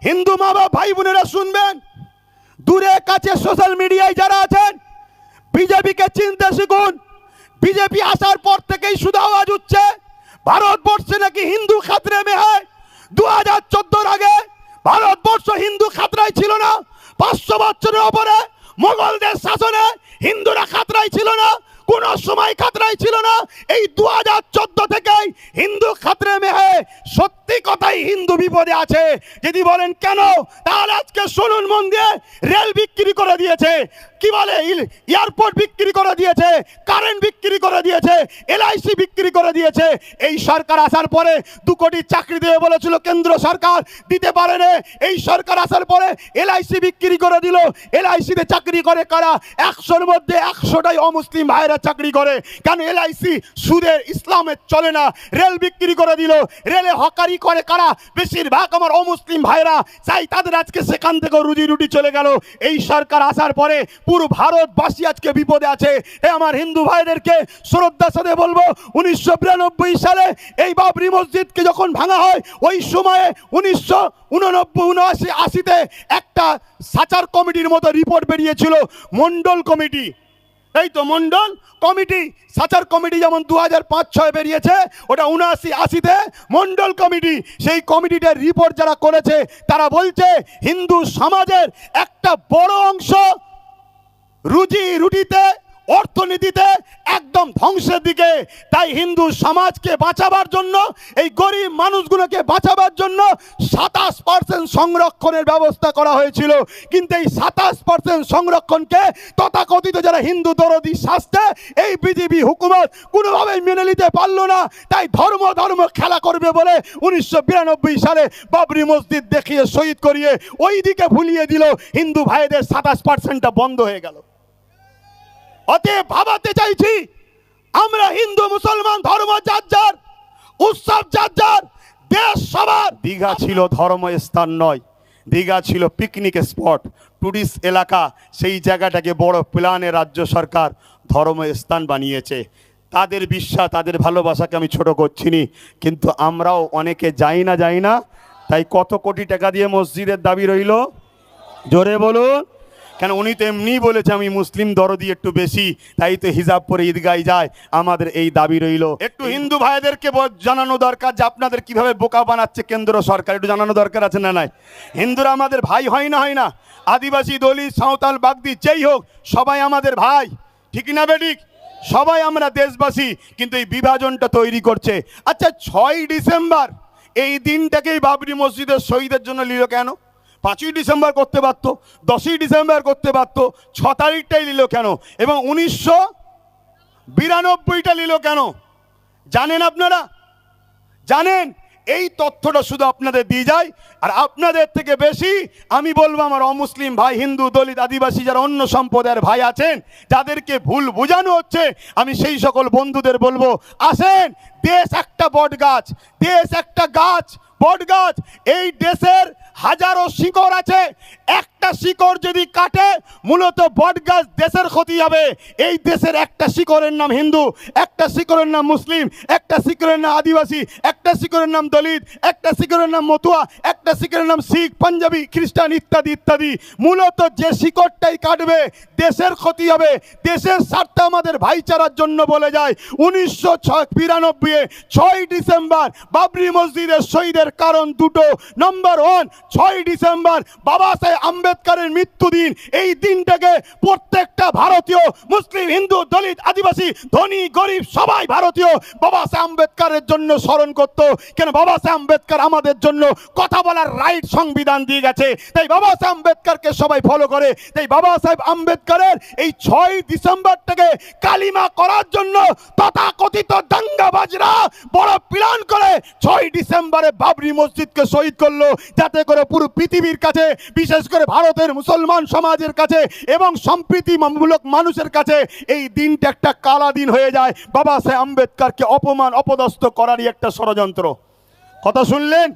হিন্দু মা বাবা ভাই বোনেরা শুনবেন, দূরে কাছে সোশ্যাল মিডিয়ায় যারা আছেন, বিজেপিকে চিনতে শিখুন। বিজেপি আসার পর থেকেই শুধু আওয়াজ উঠছে ভারতবর্ষে নাকি হিন্দু খাতরে মে হয়। 2014 আগে ভারতবর্ষ হিন্দু খাতরাই ছিল না। 500 বছরের ওপরে মোগলদের শাসনে হিন্দুরা খাতরাই ছিল না, কোন সময় খাতরাই ছিল না। এই 2014 থেকেই হিন্দু খাতরে মে হয়। সত্যি কথাই হিন্দু বিপদে আছে। যদি বলেন কেন, তাহলে আজকে শুনুন মন দিয়ে। রেল বিক্রি করে দিয়েছে, কি বলে এয়ারপোর্ট বিক্রি করে দিয়েছে, কারেন্ট বিক্রি করে দিয়েছে, এলআইসি বিক্রি করে দিয়েছে। এই সরকার আসার পরে 2 কোটি চাকরি দেবে বলেছিল কেন্দ্র সরকার, দিতে পারেনি। এই সরকার আসার পরে এলআইসি বিক্রি করে দিল। এলআইসিতে চাকরি করে কারা? 100-র মধ্যে 100টাই অমুসলিম ভাইরা চাকরি করে। কেন? এলআইসি সুদের ইসলামে চলে না। রেল বিক্রি করে দিল। রেলে হকারি করে কারা? বেশিরভাগ আমার অমুসলিম ভাইরা, চাই তাদের আজকে সেখান থেকে রুজি রুটি চলে গেল। এই সরকার আসার পরে পুরো ভারতবাসী আজকে বিপদে আছে। আমার হিন্দু ভাইদেরকে শ্রদ্ধার সাথে বলবো, 1992 সালে এই বাবরি মসজিদকে যখন ভাঙা হয়, ওই সময়ে 1989-80-তে একটা সাচার কমিটির মতো রিপোর্ট বেরিয়েছিল, মন্ডল কমিটি। এই তো মন্ডল কমিটি, সাচার কমিটি যেমন 2005-06 বেরিয়েছে, ওটা 79-80-তে মন্ডল কমিটি। সেই কমিটিটার রিপোর্ট যারা করেছে তারা বলছে হিন্দু সমাজের একটা বড় অংশ রুজি রুটিতে, অর্থনীতিতে একদম ধ্বংসের দিকে। তাই হিন্দু সমাজকে বাঁচাবার জন্য, এই গরিব মানুষগুলোকে বাঁচাবার জন্য 27% সংরক্ষণের ব্যবস্থা করা হয়েছিল। কিন্তু এই 27% সংরক্ষণকে তথাকথিত যারা হিন্দু দরদি শাস্তে এই বিজেপি হুকুমত কোনোভাবেই মেনে নিতে পারলো না। তাই ধর্ম খেলা করবে বলে 1992 সালে বাবরি মসজিদ দেখিয়ে শহীদ করিয়ে ওই দিকে ভুলিয়ে দিল। হিন্দু ভাইদের 27%টা বন্ধ হয়ে গেল। অতএব ভাবাতে চাইছি, আমরা হিন্দু মুসলমান ধর্ম যার যার, উৎসব যার যার, দেশ সবার। দীঘা ছিল ধর্মস্থান নয়, দীঘা ছিল পিকনিক স্পট, টুরিস্ট এলাকা। সেই জায়গাটাকে বড় প্ল্যানে রাজ্য সরকার ধর্মস্থান বানিয়েছে। তাদের বিশ্বাস, তাদের ভালোবাসাকে আমি ছোট করছি নি, কিন্তু আমরাও অনেকে যাই না। তাই কত কোটি টাকা দিয়ে মসজিদের দাবি রইল? জোরে বলুন। কেন? উনি তো এমনি বলেছে আমি মুসলিম দরদি একটু বেশি, তাই তো হিজাব পরে ঈদগায় যায়। আমাদের এই দাবি রইল। একটু হিন্দু ভাইদেরকে জানানো দরকার যে আপনাদের কিভাবে বোকা বানাচ্ছে কেন্দ্র সরকার, একটু জানানো দরকার আছে না নাই? হিন্দুরা আমাদের ভাই হয় না? আদিবাসী, দলিত, সাঁওতাল, বাগদি যেই হোক, সবাই আমাদের ভাই, ঠিক না বেঠিক? সবাই আমরা দেশবাসী, কিন্তু এই বিভাজনটা তৈরি করছে। আচ্ছা, 6 ডিসেম্বর এই দিনটাকেই বাবরি মসজিদের শহীদের জন্য নিল কেন? 5ই ডিসেম্বর করতে পারতো, 10ই ডিসেম্বর করতে পারতো, 6 তারিখটাই নিল কেন? এবং 1992টা নিল কেন? জানেন আপনারা? জানেন? এই তথ্যটা শুধু আপনাদের দিয়ে যায়। আর আপনাদের থেকে বেশি আমি বলবো আমার অমুসলিম ভাই, হিন্দু, দলিত, আদিবাসী যারা অন্য সম্প্রদায়ের ভাই আছেন, যাদেরকে ভুল বোঝানো হচ্ছে, আমি সেই সকল বন্ধুদের বলবো, আসেন, দেশ একটা বট গাছ, দেশ একটা গাছ, বট গাছ। এই দেশের হাজারো শিকড় আছে, একটা শিকড় যদি কাটে, মূলত বট গাছ দেশের ক্ষতি হবে। এই দেশের একটা শিকড়ের নাম হিন্দু, একটা শিকড়ের নাম মুসলিম, একটা শিকড়ের নাম আদিবাসী, একটা শিকড়ের নাম দলিত, একটা শিকড়ের নাম মতুয়া, একটা শিকড়ের নাম শিখ, পাঞ্জাবি, খ্রিস্টান ইত্যাদি ইত্যাদি। মূলত যে শিকড়টাই কাটবে দেশের ক্ষতি হবে। দেশের স্বার্থে আমাদের ভাইচারার জন্য বলে যায় 1992-এ 6 ডিসেম্বর বাবরি মসজিদের শহীদের কারণ দুটো। নম্বর 1, 6 ডিসেম্বর বাবা সাহেব আম্বেদকরের মৃত্যুদিন। এই দিনটাকে প্রত্যেকটা ভারতীয়, মুসলিম, হিন্দু, দলিত, আদিবাসী, ধনী, গরিব সবাই ভারতীয় বাবা সাহেব আম্বেদকরের জন্য স্মরণ করত। কেন? বাবা সাহেব আম্বেদকর আমাদের জন্য কথা বলার রাইট সংবিধান দিয়ে গেছে। তাই বাবা সাহেব আম্বেদকরকে সবাই ফলো করে। তাই বাবা সাহেব আম্বেদকরের এই 6 ডিসেম্বরটাকে কালিমা করার জন্য তথাকথিত দাঙ্গাবাজরা বড় প্ল্যান করে 6 ডিসেম্বরে বাবরি মসজিদকে শহীদ করলো, যাতে করে পুরো পৃথিবীর কাছে, বিশেষ করে ভারতের মুসলমান সমাজের কাছে এবং সম্প্রীতিমূলক মানুষের কাছে এই দিনটা একটা কালা দিন হয়ে যায়। বাবা সাহেব আম্বেদকরকে অপমান, অপদস্থ করারই একটা ষড়যন্ত্র। কথা শুনলেন?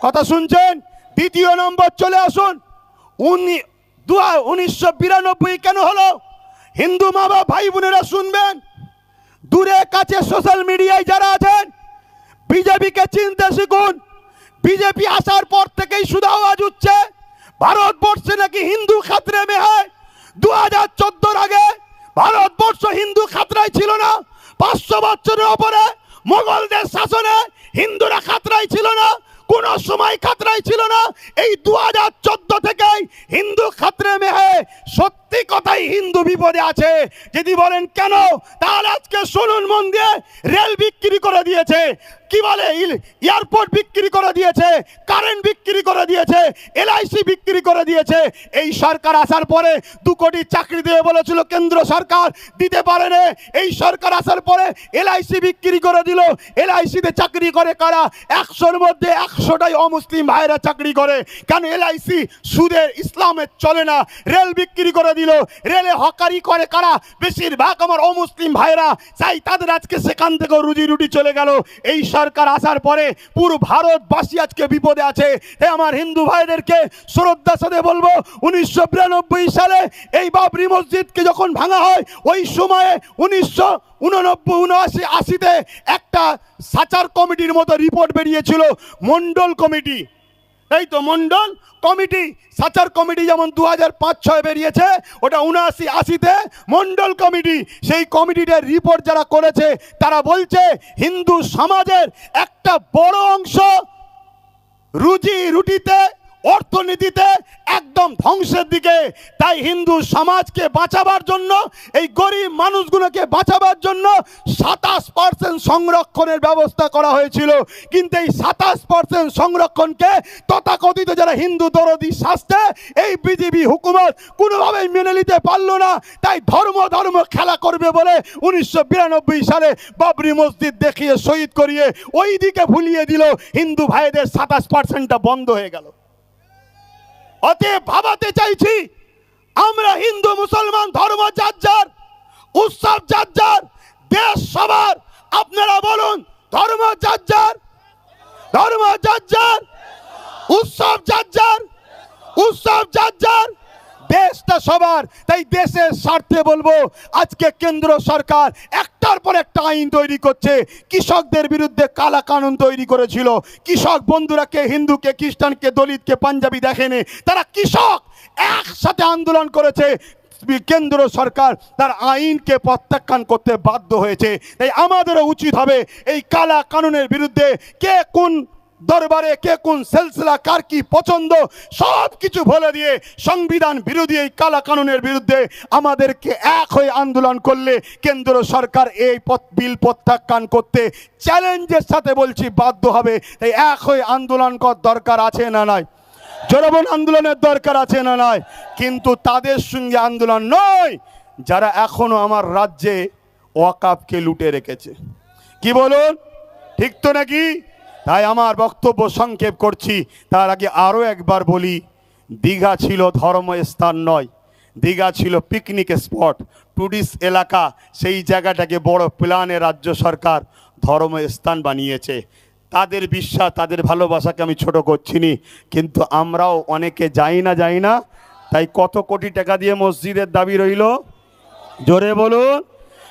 কথা শুনছেন? দ্বিতীয় নম্বর চলে আসুন। 1992 কেন হলো? হিন্দু মা বাবা ভাই বোনেরা শুনবেন, দূরে কাছে সোশ্যাল মিডিয়ায় যারা আছেন, বিজেপিকে চিনতে শিখুন। বিজেপি আসার পর থেকেই শুধু আওয়াজ উঠছে ভারতবর্ষে নাকি হিন্দু খাতরে মে হয়। 2014 আগে ভারতবর্ষ হিন্দু খাতরায় ছিল না। 500 বছরের ওপরে মোগলদের শাসনে হিন্দুরা খাতরায় ছিল না, কোন সময় খাতরায় ছিল না। এই 2014 থেকেই হিন্দু খাতরে মে হয়। সত্যি কথাই হিন্দু বিপদে আছে। যদি বলেন কেন, তাহলে আজকে শুনুন মন দিয়ে। রেল বিক্রি করে দিয়েছে, কি বলে এয়ারপোর্ট বিক্রি করে দিয়েছে, কারেন্ট বিক্রি করে দিয়েছে, এলআইসি বিক্রি করে দিয়েছে। এই সরকার আসার পরে 2 কোটি চাকরি দেবে বলেছিল কেন্দ্র সরকার, দিতে পারেনি। এই সরকার আসার পরে এলআইসি বিক্রি করে দিল। এলআইসিতে চাকরি করে কারা? 100-র মধ্যে 100টাই অমুসলিম ভাইরা চাকরি করে। কেন? এলআইসি সুদের ইসলামে চলে না। রেল বিক্রি করে দিল। রেলে হকারি করে কারা? বেশিরভাগ আমার অমুসলিম ভাইরা। চাই তাদের আজকে সেখান থেকে রুজি রুটি চলে গেল। এই সরকার আসার পরে পুরো ভারতবাসী আজকে বিপদে আছে। আমার হিন্দু ভাইদেরকে শ্রদ্ধার সাথে বলবো, 1992 সালে এই বাবরি মসজিদকে যখন ভাঙা হয়, ওই সময়ে 1989-80-তে একটা সাচার কমিটির মতো রিপোর্ট বেরিয়েছিল, মন্ডল কমিটি। এই তো মন্ডল কমিটি, সাচার কমিটি যেমন 2005-06 বেরিয়েছে, ওটা 79-80-তে মন্ডল কমিটি। সেই কমিটিটার রিপোর্ট যারা করেছে তারা বলছে হিন্দু সমাজের একটা বড় অংশ রুজি রুটিতে, অর্থনীতিতে একদম ধ্বংসের দিকে। তাই হিন্দু সমাজকে বাঁচাবার জন্য, এই গরিব মানুষগুলোকে বাঁচাবার জন্য 27% সংরক্ষণের ব্যবস্থা করা হয়েছিল। কিন্তু এই 27% সংরক্ষণকে তথাকথিত যারা হিন্দু দরদি শাস্তে এই বিজেপি হুকুমত কোনোভাবেই মেনে নিতে পারলো না। তাই ধর্ম খেলা করবে বলে 1992 সালে বাবরি মসজিদ দেখিয়ে শহীদ করিয়ে ওই দিকে ভুলিয়ে দিল। হিন্দু ভাইদের 27%টা বন্ধ হয়ে গেল। অতএব ভাবাতে চাইছি, আমরা হিন্দু মুসলমান ধর্ম যার যার, উৎসব যার যার, দেশ সবার। আপনারা বলুন, ধর্ম যার যার, ধর্ম যার যার, উৎসব যার যার, উৎসব যার যার, দেশটা সবার। তাই দেশের স্বার্থে বলবো, আজকে কেন্দ্র সরকার একটার পর একটা আইন তৈরি করছে। কৃষকদের বিরুদ্ধে কালা কানুন তৈরি করেছিল। কৃষক বন্ধুরা কে হিন্দুকে, খ্রিস্টানকে, দলিতকে, পাঞ্জাবি দেখেনি, তারা কৃষক একসাথে আন্দোলন করেছে। কেন্দ্র সরকার তার আইনকে প্রত্যাখ্যান করতে বাধ্য হয়েছে। তাই আমাদেরও উচিত হবে এই কালা কানুনের বিরুদ্ধে, কে কোন দরবারে, কে কোন সিলসিলা, কার কি পছন্দ, সব কিছু বলে দিয়ে সংবিধান বিরোধী এই কালা কানুনের বিরুদ্ধে আমাদেরকে এক হয়ে আন্দোলন করলে কেন্দ্র সরকার এই বিল প্রত্যাখ্যান করতে চ্যালেঞ্জের সাথে বলছি বাধ্য হবে। তাই এক হয়ে আন্দোলন করার দরকার আছে না নাই? জনগণ আন্দোলনের দরকার আছে না নাই? কিন্তু তাদের সঙ্গে আন্দোলন নয় যারা এখনো আমার রাজ্যে ওয়াকাফকে লুটে রেখেছে। কি বলুন, ঠিক তো নাকি? তাই আমার বক্তব্য সংক্ষেপ করছি। তার আগে আরও একবার বলি, দীঘা ছিল ধর্মস্থান নয়, দীঘা ছিল পিকনিক স্পট, টুরিস্ট এলাকা। সেই জায়গাটাকে বড় প্ল্যানে রাজ্য সরকার ধর্মস্থান বানিয়েছে। তাদের বিশ্বাস, তাদের ভালোবাসাকে আমি ছোট করছি নি, কিন্তু আমরাও অনেকে যাই না। তাই কত কোটি টাকা দিয়ে মসজিদের দাবি রইল? জোরে বলুন।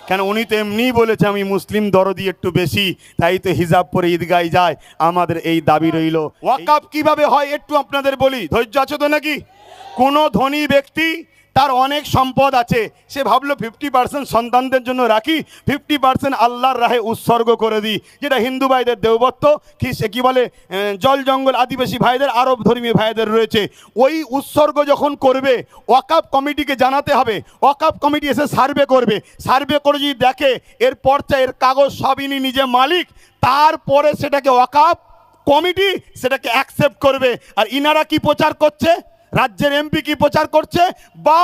কেন? উনি তো এমনিই বলেছে আমি মুসলিম দরদি একটু বেশি, তাই তো হিজাব পরে ঈদগায় যায়। আমাদের এই দাবি রইল। ওয়াকাফ কিভাবে হয় একটু আপনাদের বলি, ধৈর্য আছে তো নাকি? কোনো ধনী ব্যক্তি, তার অনেক সম্পদ আছে, সে ভাবলো 50% সন্তানদের জন্য রাখি, 50% আল্লাহর রাহে উৎসর্গ করে দিই। যেটা হিন্দু ভাইদের দেবত্ব, কি বলে, জল জঙ্গল আদিবাসী ভাইদের, আরব ধর্মী ভাইদের রয়েছে। ওই উৎসর্গ যখন করবে, ওয়াকাফ কমিটিকে জানাতে হবে। ওয়াকাফ কমিটি এসে সার্ভে করবে। সার্ভে করে যদি দেখে এর পর্চা, এর কাগজ সবই নিজে মালিক, তারপরে সেটাকে ওয়াকাফ কমিটি সেটাকে অ্যাকসেপ্ট করবে। আর ইনারা কি প্রচার করছে? রাজ্যের এমপি কি প্রচার করছে? বা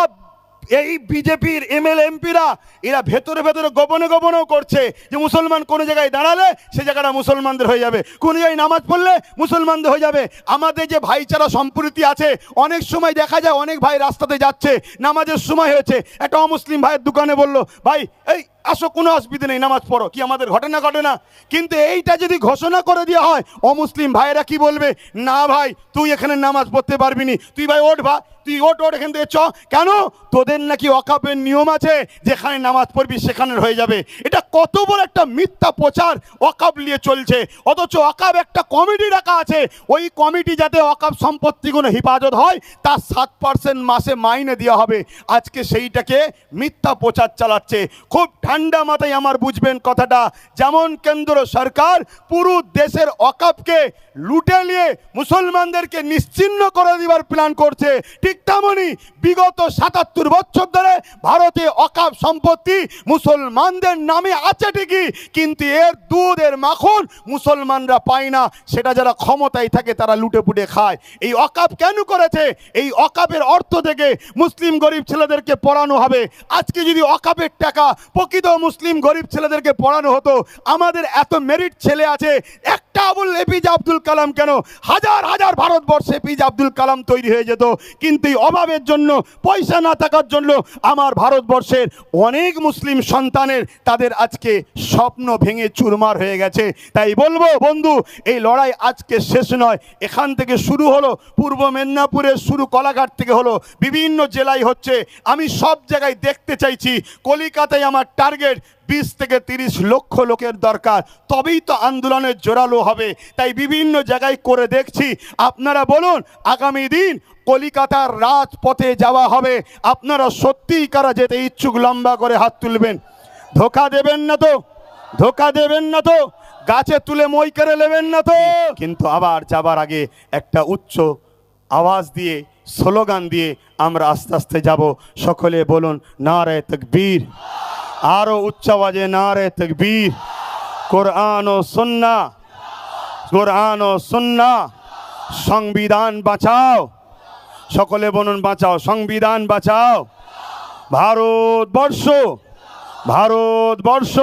এই বিজেপির এমএলএ এমপিরা এরা ভেতরে গোপনেও করছে যে মুসলমান কোনো জায়গায় দাঁড়ালে সে জায়গাটা মুসলমানদের হয়ে যাবে, কোনো জায়গায় নামাজ পড়লে মুসলমানদের হয়ে যাবে। আমাদের যে ভাইচারা সম্প্রীতি আছে, অনেক সময় দেখা যায় অনেক ভাই রাস্তাতে যাচ্ছে, নামাজের সময় হয়েছে, একটা অমুসলিম ভাইয়ের দোকানে বলল, ভাই এই আসো কোনো অসুবিধা নেই, নামাজ পড়ো, কি আমাদের ঘটনা ঘটে না? কিন্তু এইটা যদি ঘোষণা করে দেওয়া হয়, অমুসলিম ভাইয়েরা কি বলবে? না ভাই তুই এখানে নামাজ পড়তে পারবি নি, তুই ভাই ওঠ, তুই ওঠ এখান থেকে চ। কেন? তোদের নাকি ওয়াকাফের নিয়ম আছে, যেখানে নামাজ পড়বি সেখানে হয়ে যাবে। এটা কত বড় একটা মিথ্যা প্রচার ওয়াকাফ নিয়ে চলছে। অথচ ওয়াকাফ একটা কমিটি রাখা আছে, ওই কমিটি যাতে ওয়াকাফ সম্পত্তিগুলো হেফাজত হয় তার 7% মাসে মাইনে দেওয়া হবে। আজকে সেইটাকে মিথ্যা প্রচার চালাচ্ছে। খুব ঠান্ডা মাথায় আমার বুঝবেন কথাটা। যেমন কেন্দ্র সরকার পুরো দেশের ওয়াকাফকে লুটে নিয়ে মুসলমানদেরকে নিশ্চিহ্ন করে দেওয়ার প্ল্যান করছে, ঠিক তেমনি বিগত 77 বছর ধরে ভারতে ওয়াকাফ সম্পত্তি মুসলমানদের নামে আছে ঠিকই, কিন্তু এর দুধ এর মাখন মুসলমানরা পায় না, সেটা যারা ক্ষমতায় থাকে তারা লুটে পুটে খায়। এই ওয়াকাফ কেন করেছে? এই ওয়াকাফের অর্থ থেকে মুসলিম গরিব ছেলেদেরকে পড়ানো হবে। আজকে যদি ওয়াকাফের টাকা প্রকৃত মুসলিম গরিব ছেলেদেরকে পড়ানো হতো, আমাদের এত মেরিট ছেলে আছে, একটা বল এপিজে আব্দুল কালাম কেন, হাজার হাজার ভারতবর্ষে এপিজে আব্দুল কালাম তৈরি হয়ে যেত। কিন্তু এই অভাবের জন্য, পয়সা না থাকার জন্য আমার ভারতবর্ষের অনেক মুসলিম সন্তানের তাদের আজকে স্বপ্ন ভেঙে চুরমার হয়ে গেছে। তাই বলবো বন্ধু, এই লড়াই আজকে শেষ নয়, এখান থেকে শুরু হলো, পূর্ব মেদিনীপুরের শুরু কলাঘাট থেকে হলো, বিভিন্ন জেলায় হচ্ছে। আমি সব জায়গায় দেখতে চাইছি। কলিকাতায় আমার টার্গেট 20 থেকে 30 লক্ষ লোকের দরকার, তবেই তো আন্দোলনের জোরালো হবে। তাই বিভিন্ন জায়গায় করে দেখছি। আপনারা বলুন, আগামী দিন কলিকাতার রাজপথে যাওয়া হবে, আপনারা সত্যিই কারা যেতে ইচ্ছুক লম্বা করে হাত তুলবেন। ধোকা দেবেন না তো? ধোকা দেবেন না তো? গাছে তুলে মই করে নেবেন না তো? কিন্তু আবার যাবার আগে একটা উচ্চ আওয়াজ দিয়ে, স্লোগান দিয়ে আমরা আস্তে আস্তে যাব। সকলে বলুন নারে তাকবীর। আরো উচ্চ আওয়াজে নারে তাকবীর। কোরআন ও সুন্নাহ, কোরআন ও সুন্নাহ। সংবিধান বাঁচাও। সকলে বলুন বাঁচাও, সংবিধান বাঁচাও। ভারতবর্ষ, ভারতবর্ষ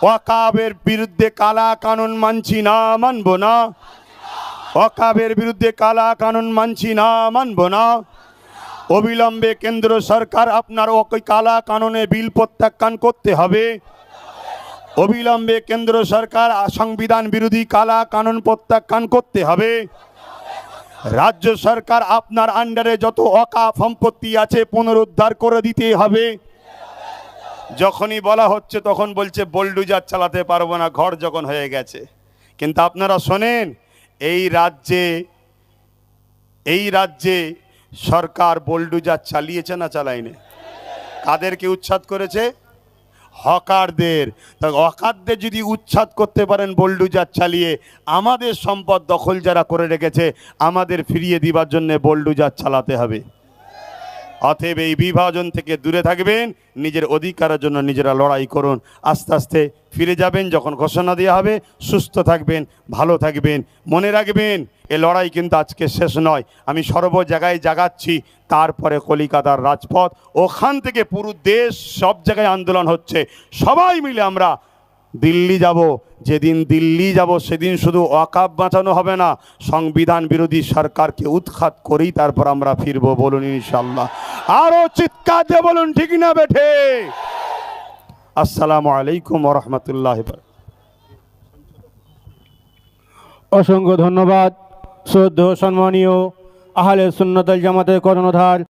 ওয়াকাফের বিরুদ্ধে কালা কানুন মানছি না, মানব না। ওয়াকাফের বিরুদ্ধে কালা কানুন মানছি না, মানব না। অবিলম্বে কেন্দ্র সরকার আপনার ওই কালা কানুনে বিল প্রত্যাখ্যান করতে হবে। অবিলম্বে কেন্দ্র সরকার সংবিধান বিরোধী কালা কানুন প্রত্যাখ্যান করতে হবে। রাজ্য সরকার আপনার আন্ডারে যত ওয়াকাফ সম্পত্তি আছে পুনরুদ্ধার করে দিতে হবে। যখনই বলা হচ্ছে তখন বলছে বোলডুজার চালাতে পারবো না, ঘর যখন হয়ে গেছে। কিন্তু আপনারা শোনেন, এই রাজ্যে সরকার বোলডুজার চালিয়েছে না চালায়নি? কাদেরকে উচ্ছেদ করেছে? হকারদের। তা হকারদের যদি উচ্ছেদ করতে পারেন বোলডুজার চালিয়ে, আমাদের সম্পদ দখল যারা করে রেখেছে আমাদের ফিরিয়ে দিবার জন্য বোলডুজার চালাতে হবে। অতএব এই বিভাজন থেকে দূরে থাকবেন, নিজের অধিকারের জন্য নিজেরা লড়াই করুন। আস্তে আস্তে ফিরে যাবেন যখন ঘোষণা দেওয়া হবে। সুস্থ থাকবেন, ভালো থাকবেন। মনে রাখবেন, এ লড়াই কিন্তু আজকে শেষ নয়। আমি সর্ব জায়গায় জাগাচ্ছি, তারপরে কলিকাতার রাজপথ, ওখান থেকে পুরো দেশ, সব জায়গায় আন্দোলন হচ্ছে। সবাই মিলে আমরা দিল্লি যাব। যেদিন দিল্লি যাব সেদিন শুধু ওয়াকাফ বাঁচানো হবে না, সংবিধান বিরোধী সরকারকে উৎখাত করেই তারপর আমরা ফিরবো। বলুন ইনশাআল্লাহ। আরো চিৎকার দিয়ে বলুন ঠিক না বেঠে? আসসালামু আলাইকুম ওয়া রাহমাতুল্লাহি। অসংখ্য ধন্যবাদ। শ্রদ্ধেয় সম্মানীয় আহলে সুন্নাত ওয়াল জামাতের কর্ণধার